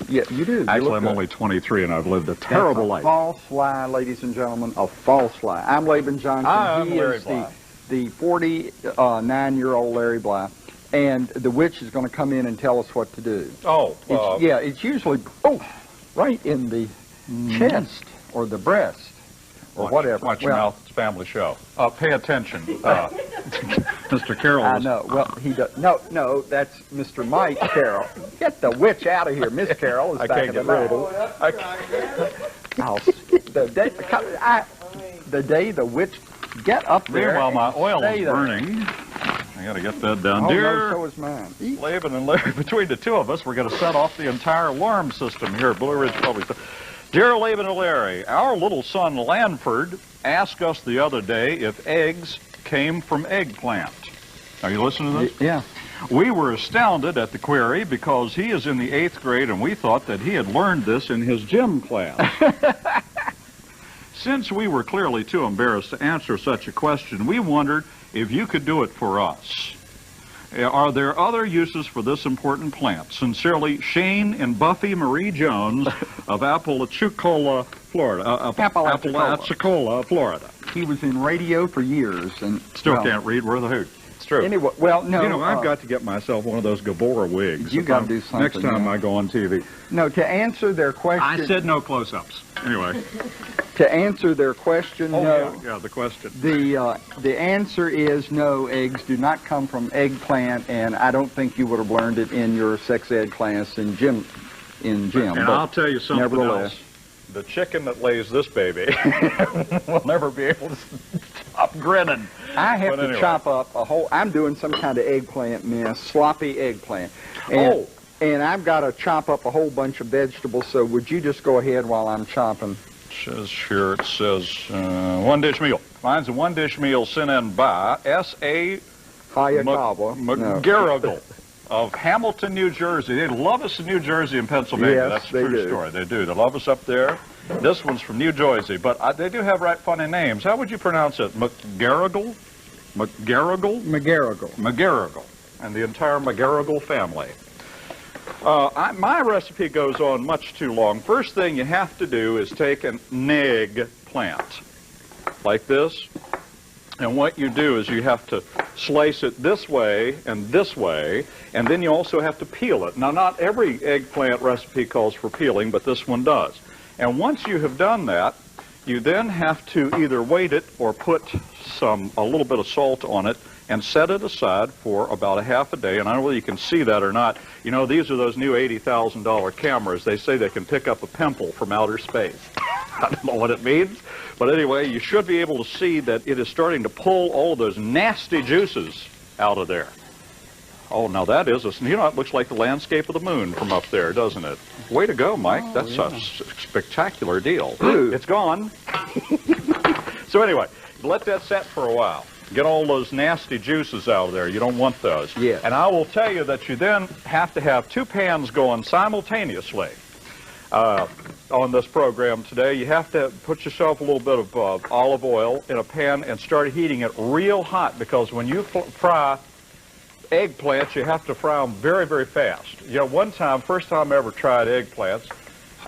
Yeah, you do. Actually, I'm only 23 and I've lived a terrible life. False lie, ladies and gentlemen, a false lie. I'm Laban Johnson. I'm he Larry is Bly. the 49-year-old Larry Bly. And the witch is going to come in and tell us what to do. Oh, it's usually, right in the chest or the breast or whatever. Watch your mouth. It's a family show. Pay attention. Mr. Carroll. I know. Well, he does. No, that's Mr. Mike Carroll. Get the witch out of here. Miss Carroll is back in the back. The day the witch get up there. Meanwhile, my oil is burning. I got to get that down. Dear, so is mine. Laban and Larry, between the two of us, we're going to set off the entire alarm system here at Blue Ridge Public. Dear Laban and Larry, our little son Lanford asked us the other day if eggs came from eggplant. Are you listening to this? Yeah. We were astounded at the query because he is in the 8th grade and we thought that he had learned this in his gym class. Since we were clearly too embarrassed to answer such a question, we wondered if you could do it for us. Are there other uses for this important plant? Sincerely, Shane and Buffy Marie Jones of Apalachicola, Florida. Apalachicola, Florida. He was in radio for years and still can't read worth a hoot. It's true. Anyway, well, no. You know, I've got to get myself one of those Gabora wigs. You got to do something. Next time I go on TV. No, to answer their question. I said no close-ups. Anyway. To answer their question, no. Yeah, the question. The answer is no, eggs do not come from eggplant, and I don't think you would have learned it in your sex ed class in gym. And I'll tell you something else. The chicken that lays this baby will never be able to stop grinning. I have to chop up a whole, I'm doing some kind of eggplant mess, sloppy eggplant. And I've got to chop up a whole bunch of vegetables, so would you just go ahead while I'm chopping? It says one dish meal. Mine's a one dish meal sent in by S.A. Hayakawa McGarrigle of Hamilton, New Jersey. They love us in New Jersey and Pennsylvania. Yes, that's a true story. They do. They love us up there. This one's from New Jersey, but they do have right funny names. How would you pronounce it? McGarrigle? McGarrigle? McGarrigle. McGarrigle. And the entire McGarrigle family. My recipe goes on much too long. First thing you have to do is take an eggplant like this, and what you do is you have to slice it this way, and then you also have to peel it. Now, not every eggplant recipe calls for peeling, but this one does. And once you have done that, you then have to either weight it or put a little bit of salt on it and set it aside for about a half a day. And I don't know whether you can see that or not. You know, these are those new $80,000 cameras. They say they can pick up a pimple from outer space. I don't know what it means. But anyway, you should be able to see that it is starting to pull all of those nasty juices out of there. Oh, now that is, you know, it looks like the landscape of the moon from up there, doesn't it? Way to go, Mike. That's a spectacular deal. It's gone. So anyway, let that set for a while. Get all those nasty juices out of there. You don't want those. Yeah. And I will tell you that you then have to have two pans going simultaneously on this program today. You have to put yourself a little bit of olive oil in a pan and start heating it real hot, because when you fry eggplants, you have to fry them very, very fast. You know, one time, first time I ever tried eggplants,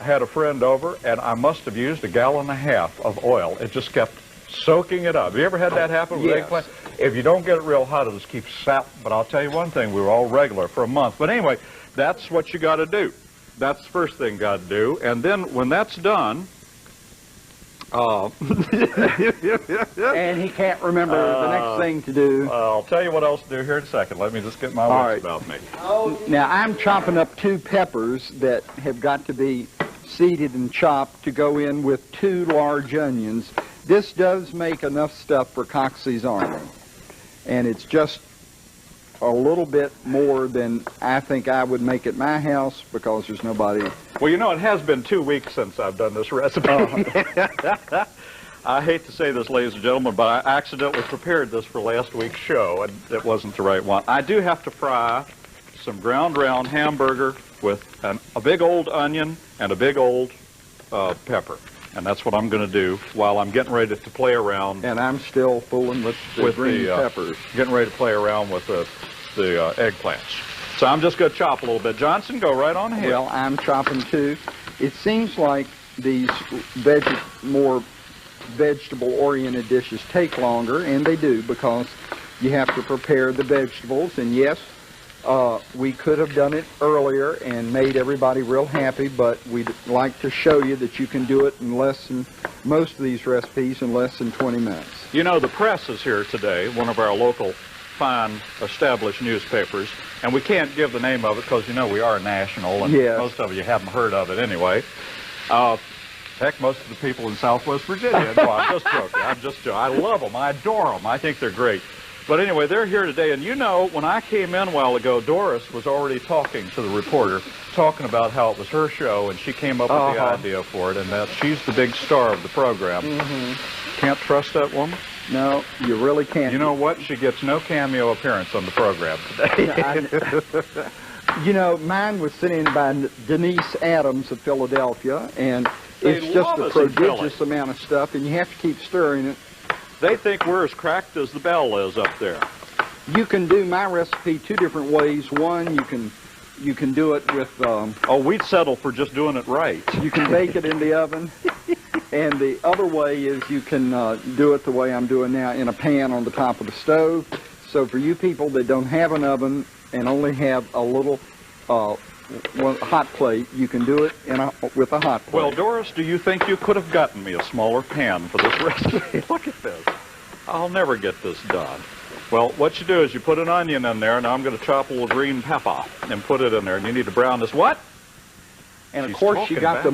I had a friend over, and I must have used 1.5 gallons of oil. It just kept soaking it up. Have you ever had that happen with eggplant? If you don't get it real hot, it'll just keep sap. But I'll tell you one thing, we were all regular for a month. But anyway, that's what you got to do. That's the first thing you got to do. And then when that's done, and he can't remember the next thing to do. I'll tell you what else to do here in a second. Let me just get my wits about me. Now, I'm chopping up 2 peppers that have got to be seeded and chopped to go in with 2 large onions. This does make enough stuff for Coxey's Army, and it's just a little bit more than I think I would make at my house, because there's nobody. Well, you know, it has been 2 weeks since I've done this recipe. I hate to say this, ladies and gentlemen, but I accidentally prepared this for last week's show, and it wasn't the right one. I do have to fry some ground round hamburger with a big old onion and a big old pepper. And that's what I'm going to do while I'm getting ready to play around. And I'm still fooling with the green peppers. Getting ready to play around with the eggplants. So I'm just going to chop a little bit. Johnson, go right on ahead. Well, I'm chopping too. It seems like these more vegetable-oriented dishes take longer, and they do, because you have to prepare the vegetables. And yes, we could have done it earlier and made everybody real happy, but we'd like to show you that you can do it in most of these recipes in less than 20 minutes. You know, the Press is here today, one of our local fine established newspapers, and we can't give the name of it because, you know, we are national, and yes. Most of you haven't heard of it anyway. Heck, most of the people in Southwest Virginia. No, I'm just joking. I love them. I adore them. I think they're great. But anyway, they're here today, and you know, when I came in a while ago, Doris was already talking to the reporter, talking about how it was her show, and she came up with the idea for it, and that she's the big star of the program. Can't trust that woman? No, you really can't. You know what? She gets no cameo appearance on the program today. You know, mine was sent in by Denise Adams of Philadelphia, and it's just a prodigious amount of stuff, and you have to keep stirring it. They think we're as cracked as the bell is up there. You can do my recipe two different ways. One, you can do it with... oh, we'd settle for just doing it right. You can bake it in the oven. And the other way is you can do it the way I'm doing now, in a pan on the top of the stove. So for you people that don't have an oven and only have a little hot plate, you can do it with a hot plate. Well, Doris, do you think you could have gotten me a smaller pan for this recipe? Look at this. I'll never get this done. Well, what you do is you put an onion in there, and now I'm going to chop a little green pepper and put it in there, and you need to brown this. What? And of course, she got the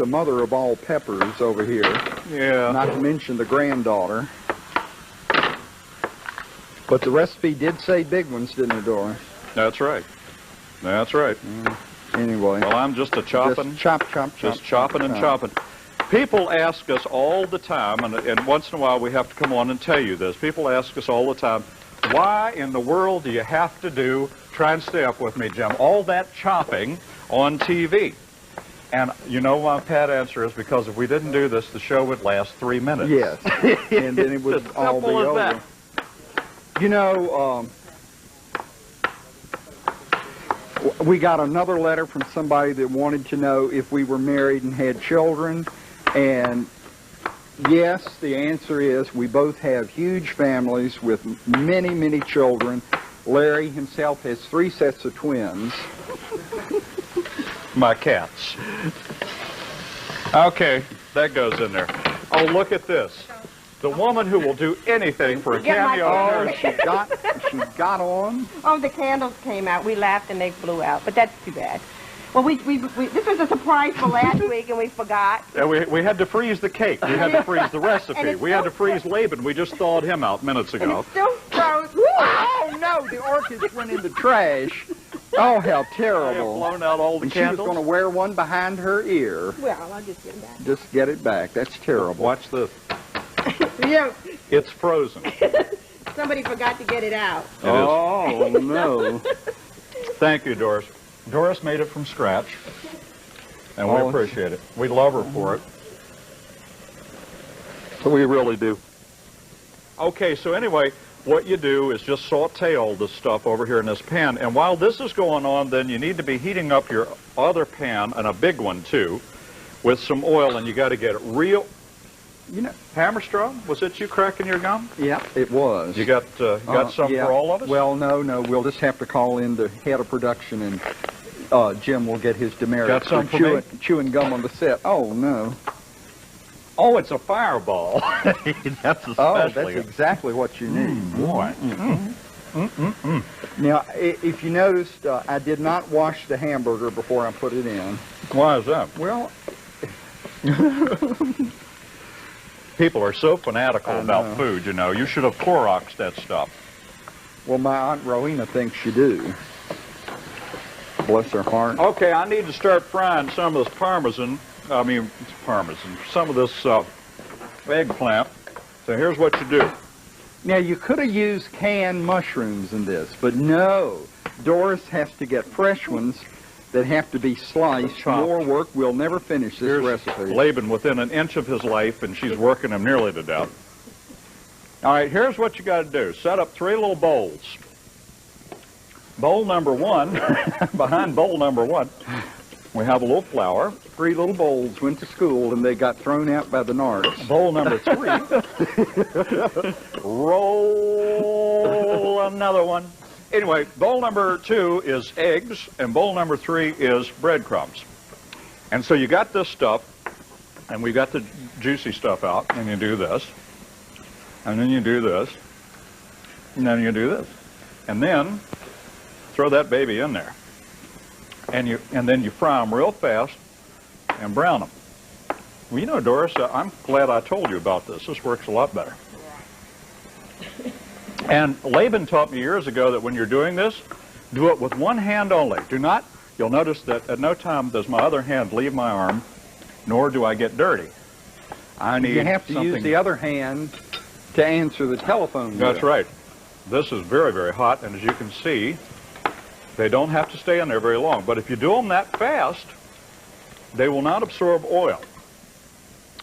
mother of all peppers over here. Yeah. Not to mention the granddaughter. But the recipe did say big ones, didn't it, Doris? That's right. That's right. Anyway. Well, I'm just chopping. Just chopping and chopping. People ask us all the time, and once in a while we have to come on and tell you this. People ask us all the time, why in the world do you have to try and stay up with me, Jim, all that chopping on TV? And you know my pat answer is because if we didn't do this, the show would last 3 minutes. Yes. And then it would all be over. That. You know, we got another letter from somebody that wanted to know if we were married and had children. And yes, the answer is we both have huge families with many, many children. Larry himself has 3 sets of twins. My cats. Okay, that goes in there. Oh, look at this. The woman who will do anything for a cameo. Oh, she got on. Oh, the candles came out. We laughed and they flew out, but that's too bad. Well, this was a surprise for last week, and we forgot. And we had to freeze the cake. We had to freeze the recipe. We had to freeze Laban. We just thawed him out minutes ago. And it's still frozen. Oh, no, the orchids went in the trash. Oh, how terrible. I have blown out all the candles. She was going to wear one behind her ear. Well, I'll just get it back. Just get it back. That's terrible. Watch this. Yeah. It's frozen. Somebody forgot to get it out. Oh, no. Thank you, Doris. Doris made it from scratch, and we appreciate it. We love her for it. So we really do. Okay, so anyway, what you do is just saute all this stuff over here in this pan, and while this is going on, then you need to be heating up your other pan, and a big one too, with some oil, and you got to get it real. You know, Hammerstrom, was it you cracking your gum? Yeah, it was. You got some for all of us? Well, no, we'll just have to call in the head of production, and Jim will get his demerit. Got some for me? Chewing gum on the set. Oh, no. Oh, it's a fireball. That's especially. Oh, that's exactly what you need. Boy. Now, if you noticed, I did not wash the hamburger before I put it in. Why is that? Well, people are so fanatical about food, you know. You should have Cloroxed that stuff. Well, my Aunt Rowena thinks you do. Bless her heart. Okay, I need to start frying some of this some of this eggplant. So here's what you do. Now, you could have used canned mushrooms in this, but no. Doris has to get fresh ones that have to be sliced. Chopped. More work. We'll never finish this recipe. Laban within an inch of his life, and she's working him nearly to death. All right, here's what you got to do. Set up 3 little bowls. bowl number one, behind bowl number one, we have a little flour. 3 little bowls went to school and they got thrown out by the narcs. Bowl number 3. Roll another one. Anyway, bowl number 2 is eggs, and bowl number 3 is breadcrumbs. And so you got this stuff, and we got the juicy stuff out, and you do this, and then you do this, and then you do this, and then throw that baby in there, and then you fry them real fast and brown them. Well, you know, Doris, I'm glad I told you about this. This works a lot better. And Laban taught me years ago that when you're doing this, do it with one hand only. Do not, you'll notice that at no time does my other hand leave my arm, nor do I get dirty. I need You have to use the other hand to answer the telephone bill. That's right. This is very, very hot, and as you can see, they don't have to stay in there very long. But if you do them that fast, they will not absorb oil.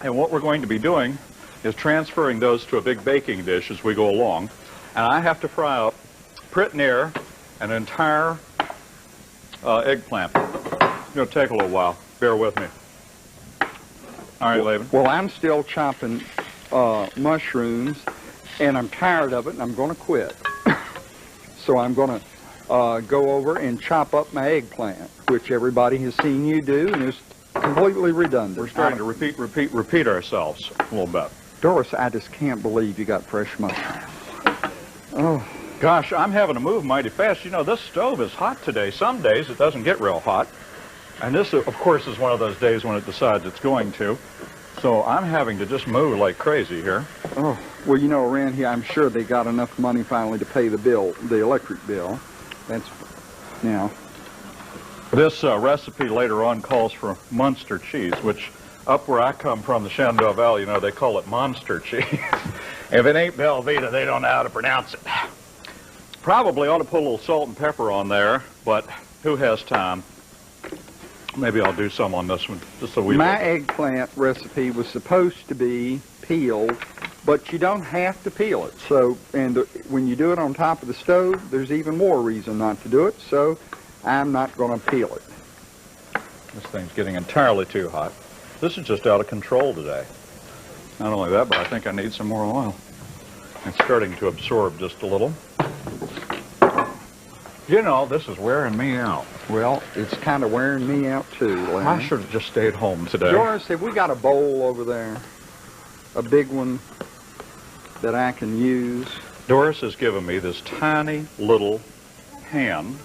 And what we're going to be doing is transferring those to a big baking dish as we go along. And I have to fry up pretty near an entire eggplant. It's going to take a little while. Bear with me. All right, Laban. Well, I'm still chopping mushrooms, and I'm tired of it, and I'm going to quit. So I'm going to go over and chop up my eggplant, which everybody has seen you do, and is completely redundant. We're starting to repeat ourselves a little bit. Doris, I just can't believe you got fresh mushrooms. Oh. Gosh, I'm having to move mighty fast. You know, this stove is hot today. Some days it doesn't get real hot. And this, of course, is one of those days when it decides it's going to. So I'm having to just move like crazy here. Oh, well, you know, around here, I'm sure they got enough money finally to pay the bill, the electric bill. That's, now. This recipe later on calls for Munster cheese, which up where I come from, the Shenandoah Valley, you know, they call it monster cheese. If it ain't Velveeta, they don't know how to pronounce it. Probably ought to put a little salt and pepper on there, but who has time? Maybe I'll do some on this one, just so we... My eggplant recipe was supposed to be peeled, but you don't have to peel it. So, and when you do it on top of the stove, there's even more reason not to do it, so I'm not going to peel it. This thing's getting entirely too hot. This is just out of control today. Not only that, but I think I need some more oil. It's starting to absorb just a little. You know, this is wearing me out. Well, it's kind of wearing me out too, Larry. I should have just stayed home today. Doris, have we got a bowl over there? A big one that I can use? Doris has given me this tiny little pan.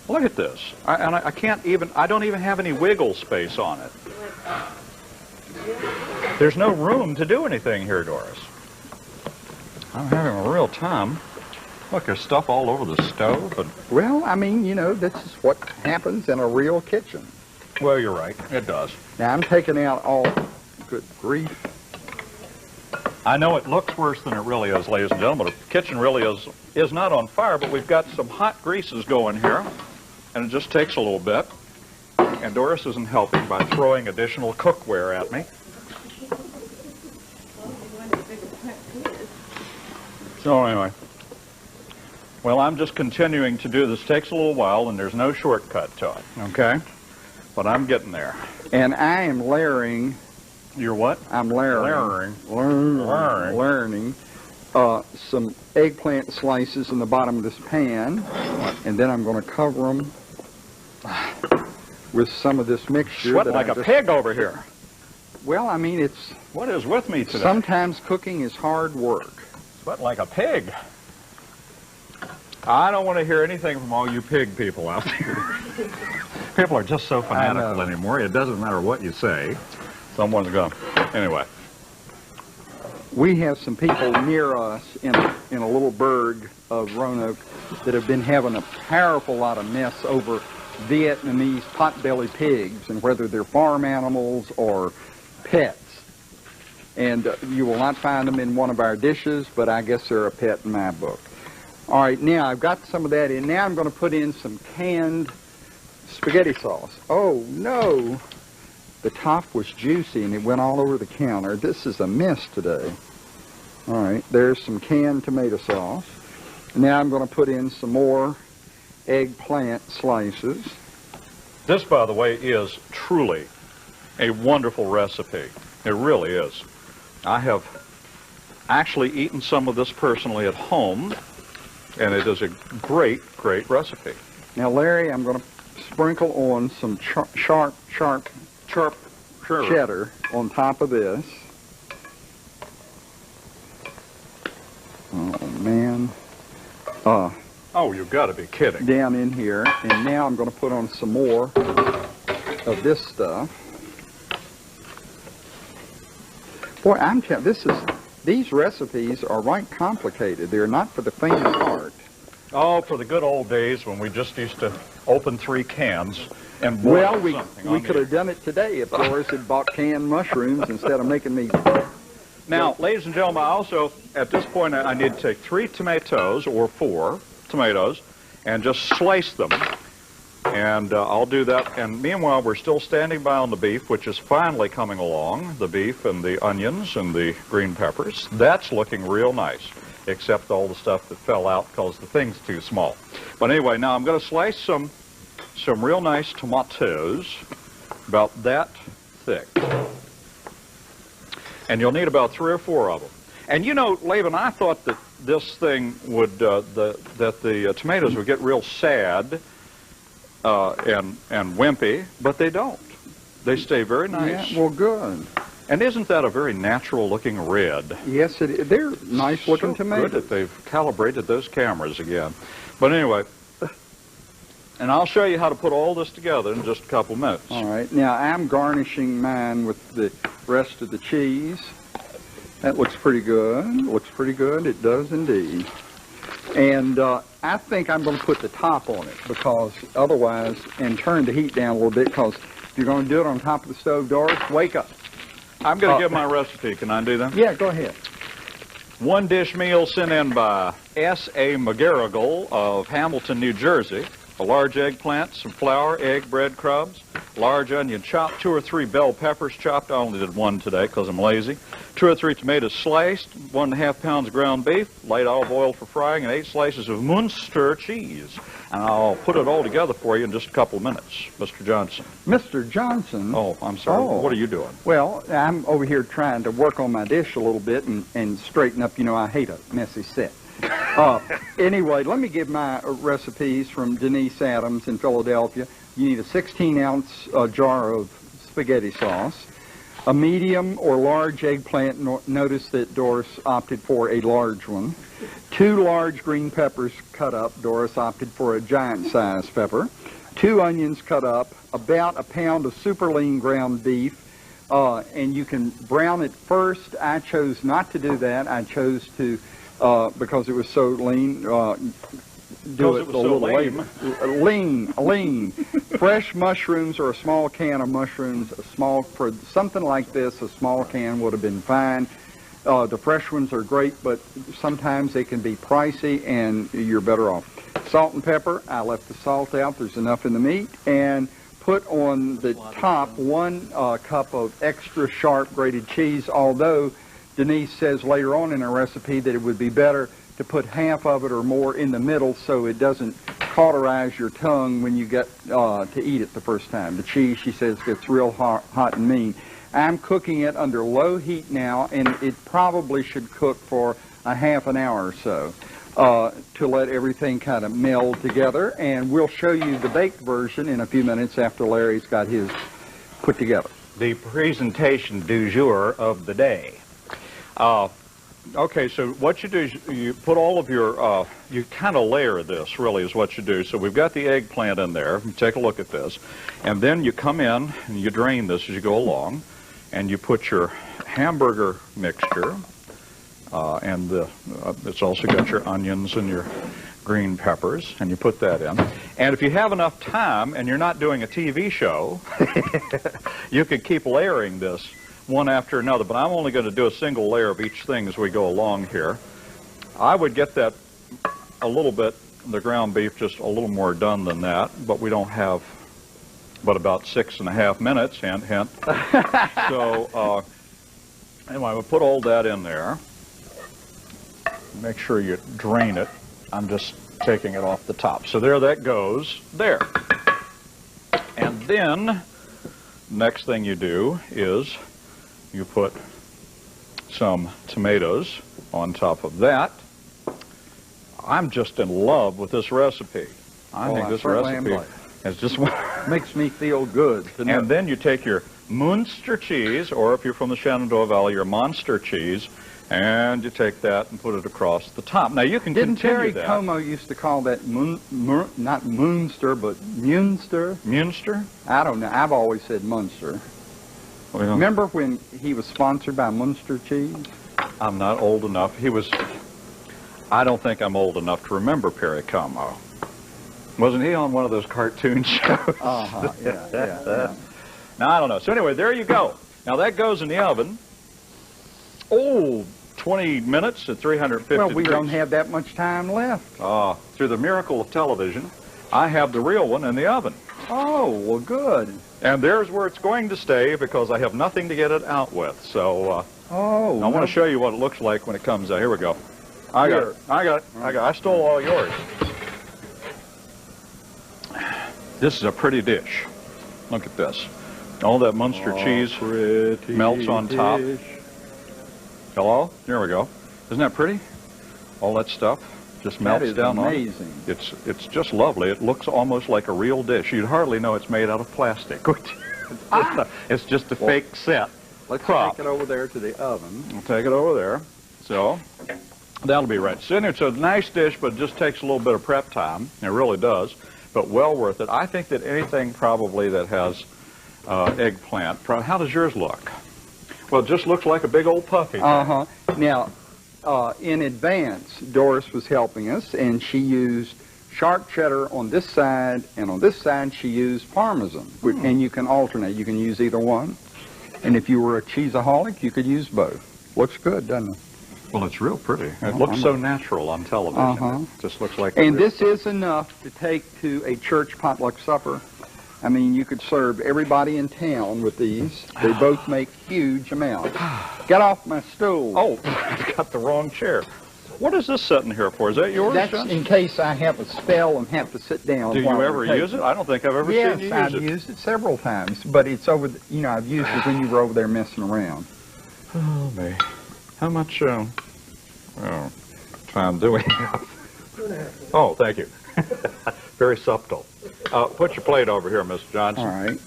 Look at this. I can't even, I don't even have any wiggle space on it. There's no room to do anything here, Doris. I'm having a real time. Look, there's stuff all over the stove. And... Well, I mean, you know, this is what happens in a real kitchen. Well, you're right. It does. Now, I'm taking out all... Good grief. I know it looks worse than it really is, ladies and gentlemen. The kitchen really is not on fire, but we've got some hot greases going here, and it just takes a little bit. And Doris isn't helping by throwing additional cookware at me. So anyway, well, I'm just continuing to do this. Takes a little while, and there's no shortcut to it, okay? But I'm getting there. And I am layering... You're what? I'm layering some eggplant slices in the bottom of this pan, and then I'm going to cover them with some of this mixture. Sweating like a pig over here. Well, I mean, it's... What is with me today? Sometimes cooking is hard work. Sweating like a pig. I don't want to hear anything from all you pig people out there. People are just so fanatical anymore. It doesn't matter what you say. Someone's going. Anyway. We have some people near us in a little burg of Roanoke that have been having a powerful lot of mess over Vietnamese potbelly pigs, and whether they're farm animals or pets. And you will not find them in one of our dishes, but I guess they're a pet in my book. All right, now I've got some of that in. Now I'm going to put in some canned spaghetti sauce. Oh, no. The top was juicy, and it went all over the counter. This is a mess today. All right, there's some canned tomato sauce. Now I'm going to put in some more eggplant slices. This, by the way, is truly a wonderful recipe. It really is. I have actually eaten some of this personally at home, and it is a great, great recipe. Now, Larry, I'm going to sprinkle on some sharp cheddar on top of this. Oh, man. Oh, you've got to be kidding. Down in here. And now I'm going to put on some more of this stuff. Boy, I'm telling you, these recipes are right complicated. They're not for the faint of heart. Oh, for the good old days when we just used to open 3 cans and boil something. We could have done it today if Doris had bought canned mushrooms instead of making me. Now, ladies and gentlemen, I also, at this point, I need to take 3 tomatoes or 4 tomatoes and just slice them. And I'll do that. And meanwhile, we're still standing by on the beef, which is finally coming along. The beef and the onions and the green peppers. That's looking real nice, except all the stuff that fell out because the thing's too small. But anyway, now I'm going to slice some real nice tomatoes, about that thick. And you'll need about 3 or 4 of them. And you know, Laban, I thought that this thing would, that the tomatoes would get real sad and wimpy, but they don't. They stay very nice. Yeah, well, good. And isn't that a very natural-looking red? Yes, it is. They're nice-looking tomatoes. Good that they've calibrated those cameras again. But anyway, and I'll show you how to put all this together in just a couple minutes. All right. Now, I'm garnishing mine with the rest of the cheese. That looks pretty good. Looks pretty good. It does indeed. And I think I'm going to put the top on it because otherwise, and turn the heat down a little bit because if you're going to do it on top of the stove, Doris, wake up. I'm going to give my recipe. Can I do that? Yeah, go ahead. 1 dish meal sent in by S.A. McGarrigle of Hamilton, New Jersey. A large eggplant, some flour, egg, breadcrumbs, large onion chopped, 2 or 3 bell peppers chopped. I only did 1 today because I'm lazy. 2 or 3 tomatoes sliced, 1.5 pounds ground beef, light olive oil for frying, and 8 slices of Munster cheese. And I'll put it all together for you in just a couple of minutes. Mr. Johnson. Mr. Johnson? Oh, I'm sorry. Oh. What are you doing? Well, I'm over here trying to work on my dish a little bit and straighten up. You know, I hate a messy set. Anyway, let me give my recipes from Denise Adams in Philadelphia. You need a 16-ounce jar of spaghetti sauce, a medium or large eggplant. Notice that Doris opted for a large one. 2 large green peppers cut up. Doris opted for a giant-sized pepper. 2 onions cut up. About a pound of super lean ground beef. And you can brown it first. I chose not to do that. I chose to, because it was so lean, do it a little later. Lean. Fresh mushrooms or a small can of mushrooms, for something like this, a small can would have been fine. The fresh ones are great, but sometimes they can be pricey and you're better off. Salt and pepper, I left the salt out, there's enough in the meat. And put on the top 1 cup of extra sharp grated cheese, although Denise says later on in her recipe that it would be better to put half of it or more in the middle so it doesn't cauterize your tongue when you get to eat it the first time. The cheese, she says, gets real hot and mean. I'm cooking it under low heat now, and it probably should cook for a half an hour or so to let everything kind of meld together. And we'll show you the baked version in a few minutes after Larry's got his put together. The presentation du jour of the day. Okay, so what you do is you put all of your, you kind of layer this, really, is what you do. So we've got the eggplant in there. Take a look at this. And then you come in and you drain this as you go along. And you put your hamburger mixture, and it's also got your onions and your green peppers, and you put that in. And if you have enough time and you're not doing a TV show, you could keep layering this one after another, but I'm only going to do a single layer of each thing as we go along here. I would get that a little bit, the ground beef, just a little more done than that, but we don't have but about 6.5 minutes, hint, hint. So, anyway, we'll put all that in there. Make sure you drain it. I'm just taking it off the top. So there that goes there. And then, next thing you do is you put some tomatoes on top of that. I'm just in love with this recipe. I think this recipe is just makes me feel good. And then you take your Munster cheese, or if you're from the Shenandoah Valley, your Monster cheese, and you take that and put it across the top. Now you can Didn't continue Terry that. Como used to call that not Munster, but Munster? Munster? I don't know. I've always said Munster. Well, remember when he was sponsored by Munster cheese? I'm not old enough. I don't think I'm old enough to remember Perry Como. Wasn't he on one of those cartoon shows? Uh-huh, yeah. Now, I don't know. So anyway, there you go. Now that goes in the oven. Oh, 20 minutes at 350 Well, we degrees. don't have that much time left. Through the miracle of television, I have the real one in the oven. Oh, well, good. And there's where it's going to stay because I have nothing to get it out with. So I Oh, want to show you what it looks like when it comes out. Here we go. I got it. I stole all yours. This is a pretty dish. Look at this. All that Munster cheese melts on top. Hello? There we go. Isn't that pretty? All that stuff just melts down on it. Amazing. It's just lovely. It looks almost like a real dish. You'd hardly know it's made out of plastic. It's just a fake set. Let's prop. take it over there to the oven. We'll take it over there. So that'll be right. So it's a nice dish, but it just takes a little bit of prep time. It really does, but well worth it. I think that anything probably that has eggplant. How does yours look? Well, it just looks like a big old puffy. Uh-huh. Now, in advance, Doris was helping us, and she used sharp cheddar on this side, and on this side she used Parmesan. And you can alternate. You can use either one. And if you were a cheeseaholic, you could use both. Looks good, doesn't it? Well, it's real pretty. It looks so natural on television. It just looks like. And this is enough to take to a church potluck supper. I mean, you could serve everybody in town with these. They both make huge amounts. Get off my stool. Oh, I've got the wrong chair. What is this sitting here for? Is that yours, That's John? in case I have a spell and have to sit down. Do you ever use it? I don't think I've ever seen you use it. Yes, I've used it several times, but it's over, I've used it when you were over there messing around. Oh, me. How much time do we have? Oh, thank you. Very subtle. Put your plate over here, Miss Johnson. All right.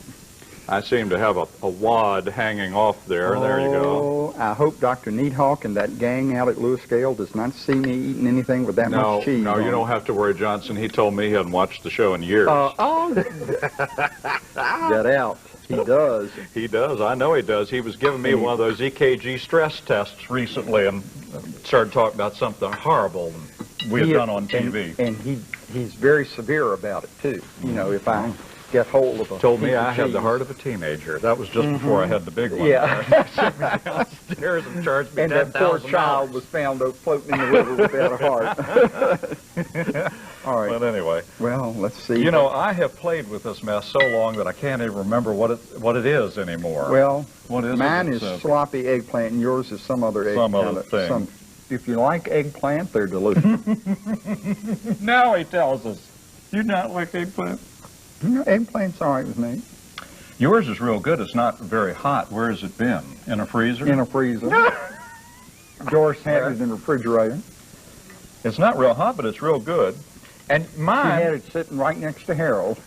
I seem to have a wad hanging off there. There you go. I hope Dr. Needhawk and that gang out at Lewis Gale does not see me eating anything with that much cheese. No, you don't have to worry, Johnson. He told me he hadn't watched the show in years. Get out. He does. He does. I know he does. He was giving me one of those EKG stress tests recently and started talking about something horrible we had done on TV. And he's very severe about it, too. If I get hold of a Told me piece of I had the cheese. heart of a teenager. That was just before I had the big one. Yeah. Sent me downstairs and charged me And that poor $10,000. child was found floating in the river without a heart. All right. But anyway. Well, let's see. I have played with this mess so long that I can't even remember what it is anymore. Well, what is mine it? is sloppy eggplant, and yours is some other egg. Some other thing. If you like eggplant, they're delicious. Now he tells us. You not like eggplant? Eggplant's all right with me. Yours is real good. It's not very hot. Where has it been? In a freezer? In a freezer. Doris had it in the refrigerator. It's not real hot, but it's real good. And She mine... had it sitting right next to Harold.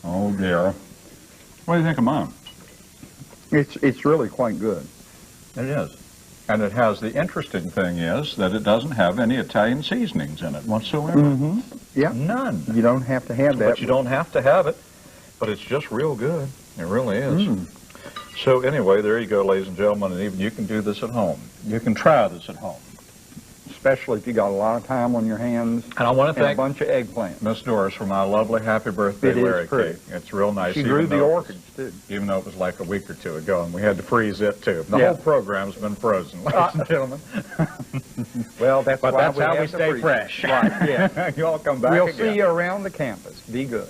Oh, dear. What do you think of mine? It's really quite good. It is. And it has, the interesting thing is that it doesn't have any Italian seasonings in it whatsoever. Mm-hmm. Yeah. None. You don't have to have that. But you don't have to have it. But it's just real good. It really is. So anyway, there you go, ladies and gentlemen, and even you can do this at home. You can try this at home. Especially if you got a lot of time on your hands. And I want to and thank a bunch of eggplant. Miss Doris for my lovely happy birthday It is Larry pretty. cake. It's real nice. She grew the orchids, too. Even though it was like a week or two ago, and we had to freeze it, too. The Yeah. whole program's been frozen, ladies and gentlemen. Well, that's But why that's we how have we to stay freeze it. fresh. Right, yeah. You all come back We'll again. see you around the campus. Be good.